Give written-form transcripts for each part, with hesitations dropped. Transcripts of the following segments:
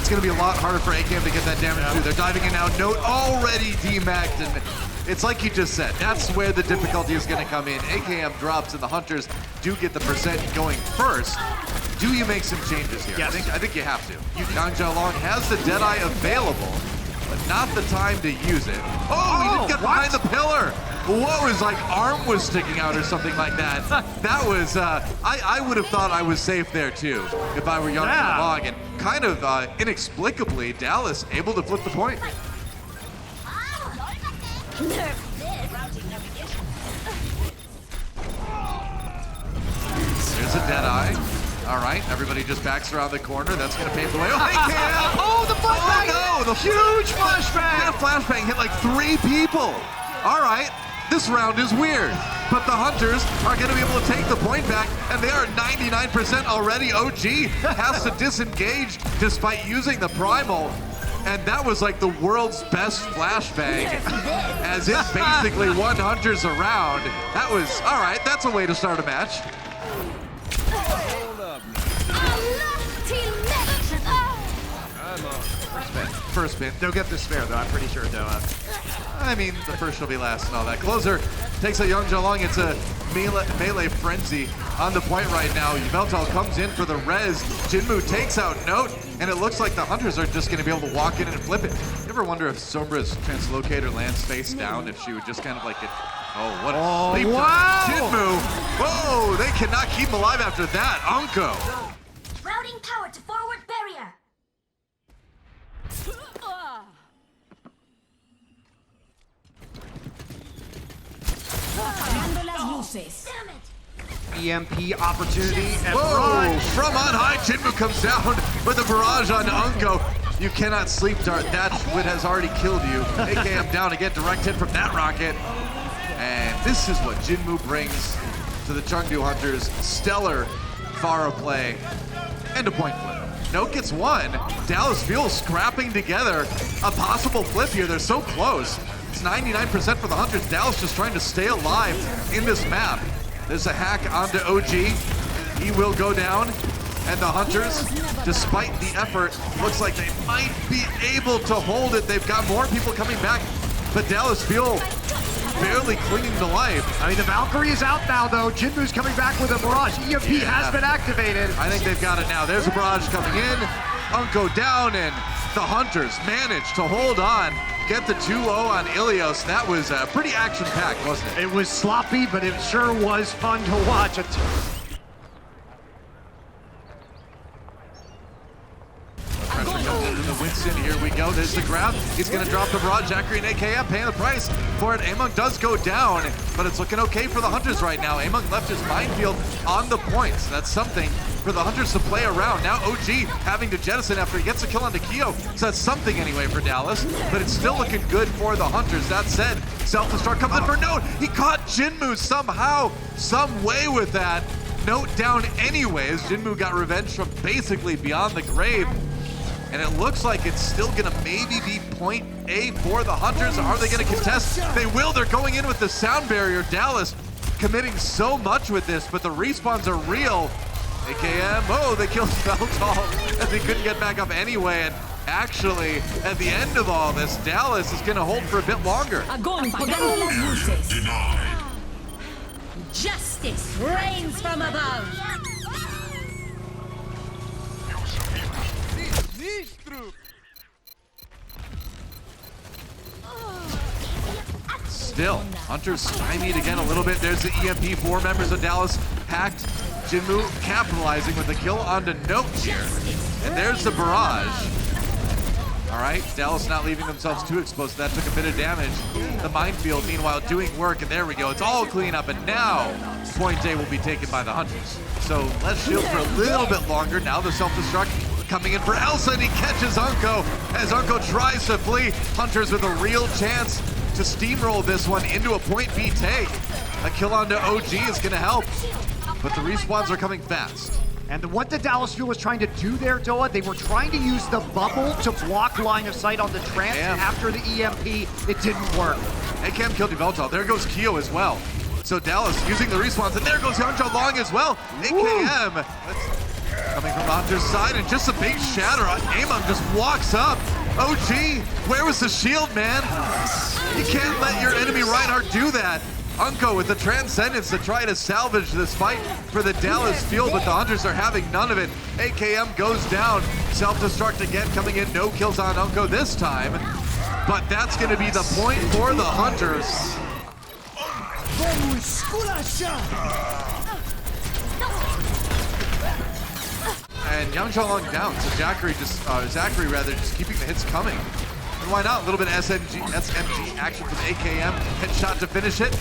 it's going to be a lot harder for AKM to get that damage too. They're diving in now. Note already demacked, and it's like you just said. That's where the difficulty is going to come in. AKM drops, and the Hunters do get the percent going first. Do you make some changes here? Yes. I think you have to. Yang Jialong has the Deadeye available, but not the time to use it. Oh, he didn't get behind the pillar. What was like arm was sticking out or something like that? That was, I would have thought I was safe there too if I were Yang Jialong. And kind of inexplicably, Dallas able to flip the point. There's a Deadeye. All right, everybody just backs around the corner. That's going to pave the way. Oh, AKM! Oh, the flashbang! Oh, no! The huge flashbang! That flashbang hit like 3 people. All right, this round is weird. But the Hunters are going to be able to take the point back, and they are 99% already. OG has to disengage despite using the Primal. And that was like the world's best flashbang, as it basically won Hunters around. That was, all right, that's a way to start a match. First spin. They'll get the spare though, I'm pretty sure they'll I mean, the first will be last and all that. Closer takes a Yang Jialong. It's a melee frenzy on the point right now. Yveltal comes in for the res. Jinmu takes out Note, and it looks like the Hunters are just going to be able to walk in and flip it. You ever wonder if Sombra's translocator lands face down, if she would just kind of like get... Oh, what a sleep. Wow! Jinmu! Whoa, they cannot keep him alive after that. Unko! Routing power to forward barrier. Damn it. EMP opportunity and Whoa! barrage. From on high, Jinmu comes down with a barrage on Unko. You cannot sleep dart. That would has already killed you. AKM down again, direct hit from that rocket. And this is what Jinmu brings to the Chengdu Hunters. Stellar Faro play and a point flip. Note gets one. Dallas Fuel scrapping together a possible flip here. They're so close. It's 99% for the Hunters. Dallas just trying to stay alive in this map. There's a hack onto OG. He will go down. And the Hunters, despite the effort, looks like they might be able to hold it. They've got more people coming back. But Dallas Fuel barely clinging to life. I mean, the Valkyrie is out now, though. Jinmu's coming back with a barrage. EMP has been activated. I think they've got it now. There's a barrage coming in. Unko down, and the Hunters manage to hold on. Get the 2-0 on Ilios. That was pretty action-packed, wasn't it? It was sloppy, but it sure was fun to watch. Pressure comes into the Winston. Here we go. There's the grab. He's going to drop the barrage. Jackery and AKM paying the price for it. Among does go down, but it's looking okay for the Hunters right now. Among left his minefield on the points. That's something for the Hunters to play around. Now OG having to jettison after he gets a kill onto Kyo. So that's something anyway for Dallas, but it's still looking good for the Hunters. That said, self-destruct comes in for Note. He caught Jinmu somehow, some way with that. Note down anyways. Jinmu got revenge from basically beyond the grave. And it looks like it's still gonna maybe be point A for the Hunters. Are they gonna contest? They will. They're going in with the sound barrier. Dallas committing so much with this, but the respawns are real. AKM, oh, they killed Veltal as he couldn't get back up anyway. And actually, at the end of all this, Dallas is gonna hold for a bit longer. Denied. Justice reigns from above. Still, Hunters stymied again a little bit. There's the EMP. 4 members of Dallas hacked. Jinmu capitalizing with a kill onto Note here. And there's the barrage. All right, Dallas not leaving themselves too exposed. That took a bit of damage. The minefield, meanwhile, doing work. And there we go. It's all clean up. And now, point A will be taken by the Hunters. So less shield for a little bit longer. Now the self-destruct coming in for Elsa, and he catches Unko as Unko tries to flee. Hunters with a real chance to steamroll this one into a point B take. A kill onto OG is gonna help, but the respawns are coming fast. And what the Dallas Fuel was trying to do there, Doa, they were trying to use the bubble to block line of sight on the trance, and after the EMP, it didn't work. AKM killed Yveltal. There goes Kyo as well. So Dallas using the respawns, and there goes Yang Jialong as well. AKM, Coming from the Hunter's side, and just a big shatter. Amon just walks up. OG, where was the shield, man? You can't let your enemy Reinhardt do that. Unko with the transcendence to try to salvage this fight for the Dallas field, but the Hunters are having none of it. AKM goes down. Self-destruct again, coming in. No kills on Unko this time. But that's going to be the point for the Hunters. And Yang Zhaolong down, so Zachary just keeping the hits coming. And why not? A little bit of SMG action from AKM. Headshot to finish it.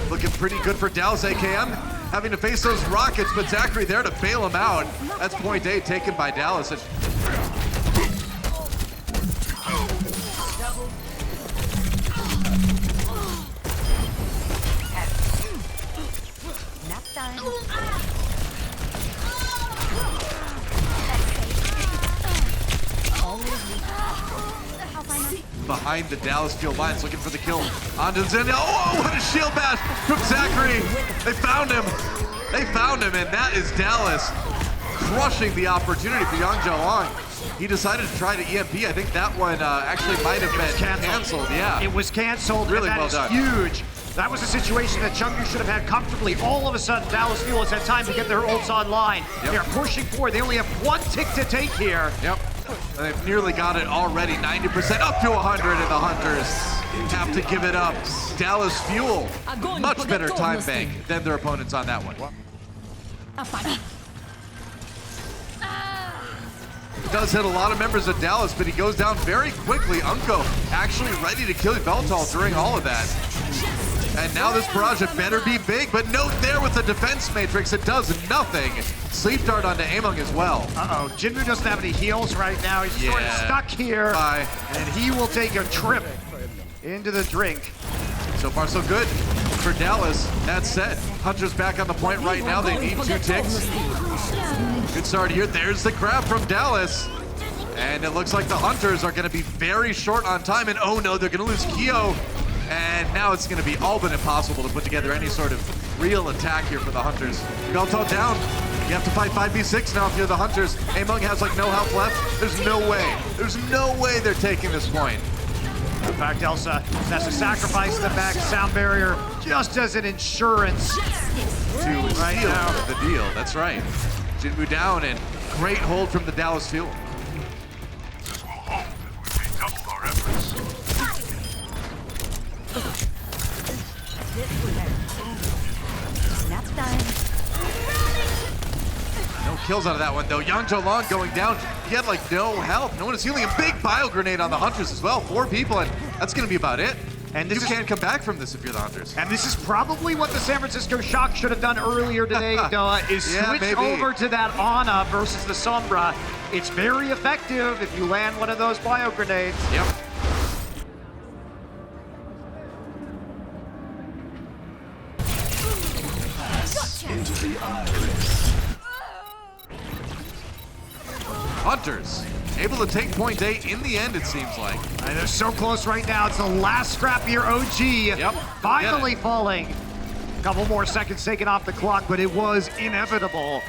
Looking pretty good for Dallas. AKM having to face those rockets, but Zachary there to bail him out. That's point A taken by Dallas. And behind the Dallas field lines, looking for the kill onto Zen. Oh, what a shield bash from Zachary. They found him. They found him, and that is Dallas crushing the opportunity for Yang Zhaolong. He decided to try to EMP. I think that one actually might have been canceled. Yeah, it was canceled. Really and well that done. is huge. That was a situation that Chengdu should have had comfortably. All of a sudden, Dallas Fuel has had time to get their ults online. Yep. They're pushing forward. They only have one tick to take here. Yep. They've nearly got it already, 90%, up to 100, and the Hunters have to give it up. Dallas Fuel, much better time bank than their opponents on that one. Does hit a lot of members of Dallas, but he goes down very quickly. Unko actually ready to kill Beltal during all of that. And now this barrage had better be big, but note there with the defense matrix, it does nothing. Sleep dart onto Among as well. Uh-oh, Jinmu doesn't have any heals right now. He's sort of stuck here. Bye. And he will take a trip into the drink. So far, so good for Dallas. That said, Hunters back on the point right now. They need 2 ticks. Good start here. There's the grab from Dallas. And it looks like the Hunters are going to be very short on time. And oh no, they're going to lose Kyo. And now it's going to be all but impossible to put together any sort of real attack here for the Hunters. Beltal down. You have to fight 5v6 now if you're the Hunters. Among has like no health left. There's no way. There's no way they're taking this point. In fact, Elsa has to sacrifice the back sound barrier just as an insurance To seal the deal. That's right. Jinmu down, and great hold from the Dallas field. No kills out of that one though. Yang Zhaolong going down. He had like no health. No one is healing. A big bio grenade on the Hunters as well. 4 people, and that's going to be about it. And you can't come back from this if you're the Hunters. And this is probably what the San Francisco Shock should have done earlier today, is switch over to that Ana versus the Sombra. It's very effective if you land one of those bio grenades. Yep. Into the iris. Hunters able to take point A in the end, it seems like. And they're so close right now. It's the last scrap here. OG finally falling. A couple more seconds taken off the clock, but it was inevitable.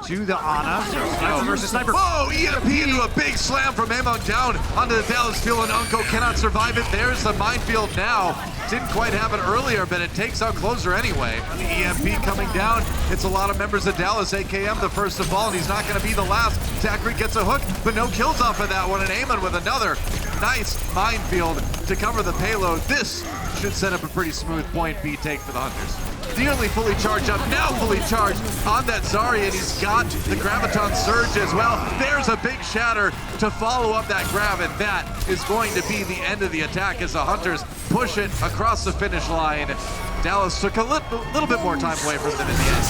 To the Ana. Sniper versus Sniper. Whoa, EMP into a big slam from Amon down onto the Dallas field, and Unko cannot survive it. There's the minefield now. Didn't quite have it earlier, but it takes out closer anyway. The EMP coming down. It's a lot of members of Dallas. AKM the first to fall, and he's not going to be the last. Zachary gets a hook, but no kills off of that one, and Amon with another nice minefield to cover the payload. This should set up a pretty smooth point B take for the Hunters. Nearly fully charged up, now fully charged on that Zarya, and he's got the Graviton Surge as well. There's a big shatter to follow up that grab, and that is going to be the end of the attack as the Hunters push it across the finish line. Dallas took a little bit more time away from them in the end.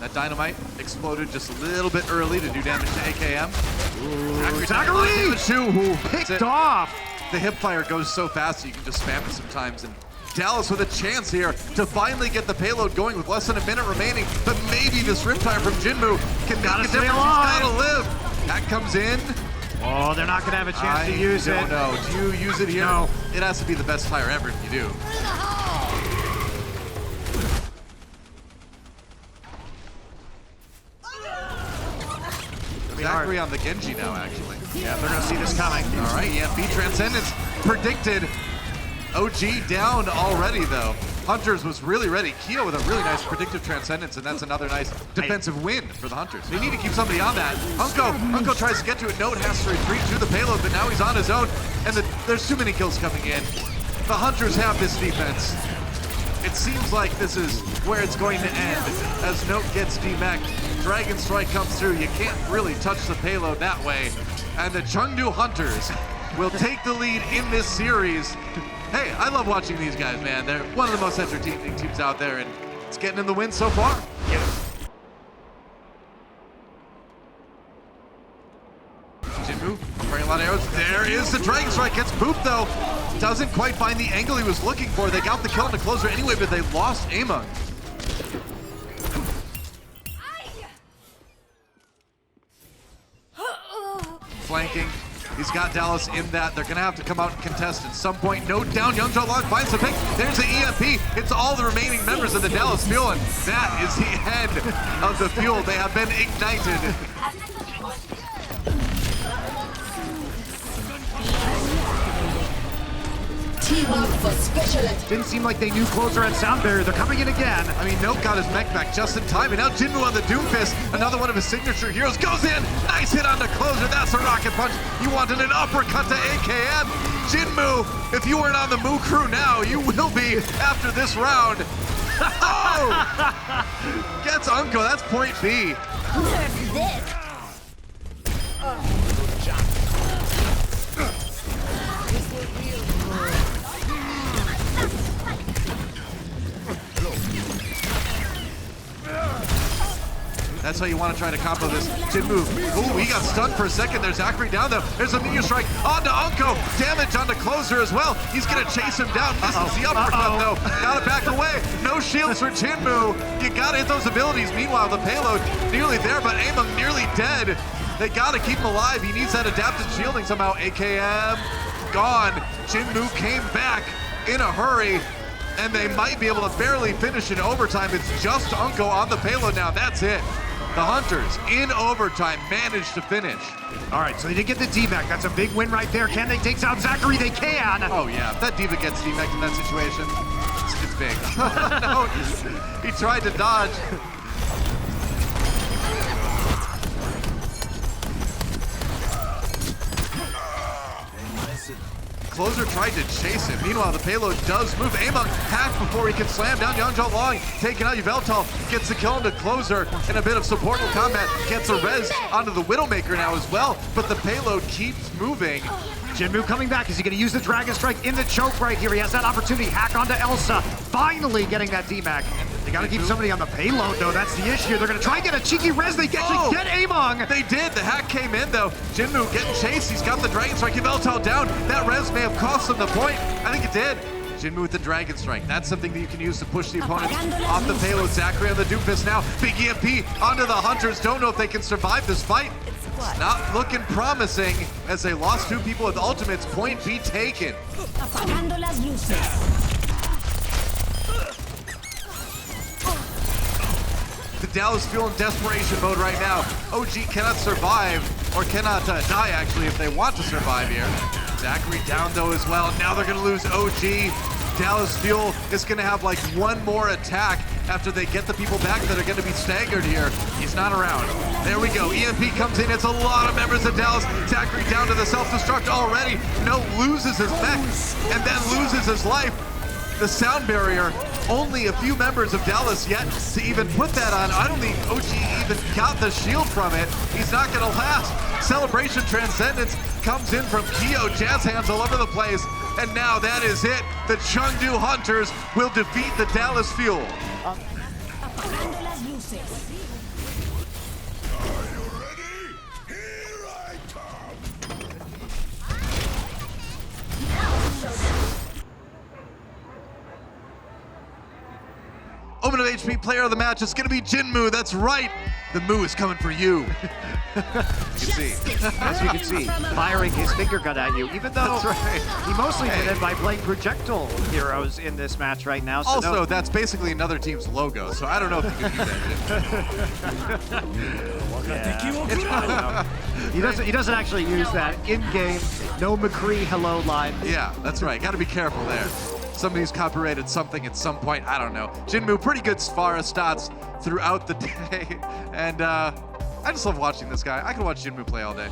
That dynamite exploded just a little bit early to do damage to AKM. Zachary! Who Picked off. the hip fire goes so fast you can just spam it sometimes. And Dallas with a chance here to finally get the payload going with less than a minute remaining. But maybe this Riptide from Chengdu can make a difference. He's gotta live. That comes in. Oh, they're not gonna have a chance to use it. I don't know. Do you use it here? No. It has to be the best fire ever if you do. Zachary on the Genji now, actually. Yeah, they're gonna see this coming. All right, EMP Transcendence predicted. OG down already, though. Hunters was really ready. Keo with a really nice predictive Transcendence, and that's another nice defensive win for the Hunters. They need to keep somebody on that. Unko tries to get to it. Note has to retreat to the payload, but now he's on his own, and there's too many kills coming in. The Hunters have this defense. It seems like this is where it's going to end as Note gets demeched. Dragon Strike comes through. You can't really touch the payload that way. And the Chengdu Hunters will take the lead in this series. Hey, I love watching these guys, man. They're one of the most entertaining teams out there, and it's getting in the win so far. Chengdu firing a lot of arrows. There is the Dragon Strike. Gets booped, though. Doesn't quite find the angle he was looking for. They got the kill on the closer anyway, but they lost Amon. Flanking. He's got Dallas in that. They're going to have to come out and contest at some point. Note down. Youngjo Long finds the pick. There's the EMP. It's all the remaining members of the Dallas Fuel, and that is the end of the Fuel. They have been ignited. Team up for specialist. Didn't seem like they knew closer at Sound Barrier. They're coming in again. I mean, Note got his mech back just in time, and now Jinmu on the Doomfist, another one of his signature heroes, goes in. Nice hit on the closer. That's a rocket punch. You wanted an uppercut to AKM. Jinmu, if you weren't on the Moo crew now, you will be after this round. Oh! Gets Unko. That's point B. Nerf this. That's how you want to try to combo this. Jinmu. Ooh, he got stunned for a second. There's Zachary down though. There's a meteor strike onto Unko. Damage on the closer as well. He's gonna chase him down. Misses the uppercut though. Gotta back away. No shields for Jinmu. You gotta hit those abilities. Meanwhile, the payload nearly there, but Amon nearly dead. They gotta keep him alive. He needs that adapted shielding somehow. AKM gone. Jinmu came back in a hurry. And they might be able to barely finish in overtime. It's just Unko on the payload now. That's it. The Hunters, in overtime, managed to finish. All right, so they did get the D-Mech. That's a big win right there. Can they take out Zachary? They can. Oh, yeah. If that D.Va gets D-Mech in that situation, it's big. No, he tried to dodge. Closer tried to chase him. Meanwhile, the payload does move. Amon half before he can slam down Youngjo Long. Taking out Yveltal, gets the kill on the closer in a bit of supportable combat. Gets a res onto the Widowmaker now as well, but the payload keeps moving. Jinmu coming back. Is he going to use the Dragon Strike in the choke right here? He has that opportunity. Hack onto Elsa. Finally getting that D-Mac. They got to keep somebody on the payload, though. That's the issue. They're going to try and get a cheeky res. They actually get Amon. They did. The hack came in, though. Jinmu getting chased. He's got the Dragon Strike. Yveltal down. That res may have cost them the point. I think it did. Jinmu with the Dragon Strike. That's something that you can use to push the opponent off the payload. Zachary on the Doomfist now. Big EMP onto the Hunters. Don't know if they can survive this fight. It's not looking promising as they lost two people with ultimates. Point B taken. Apagando las luces. The Dallas Fuel in desperation mode right now. OG cannot survive, or cannot die actually if they want to survive here. Zachary down though as well. Now they're gonna lose OG. Dallas Fuel is gonna have like one more attack after they get the people back that are gonna be staggered here. He's not around. There we go. EMP comes in. It's a lot of members of Dallas. Zachary down to the self-destruct already. No, loses his mech and then loses his life. The sound barrier, only a few members of Dallas yet to even put that on. I don't think OG even got the shield from it. He's not gonna last. Celebration Transcendence comes in from Keo. Jazz hands all over the place. And now that is it. The Chengdu Hunters will defeat the Dallas Fuel. Apagando las luces. Are you ready? Here I come. Open of HP player of the match is going to be Jinmu. That's right. The Moo is coming for you. You can see. As you can see, firing his finger gun at you, even though That's right. he mostly did it by playing projectile heroes in this match right now. So Also, no, that's basically another team's logo, so I don't know if you can use that. he doesn't actually use that in-game, no McCree hello line. Yeah, that's right. Got to be careful there. Somebody's copyrighted something at some point. I don't know. Jinmu, pretty good Sphara stats throughout the day. And I just love watching this guy. I can watch Jinmu play all day.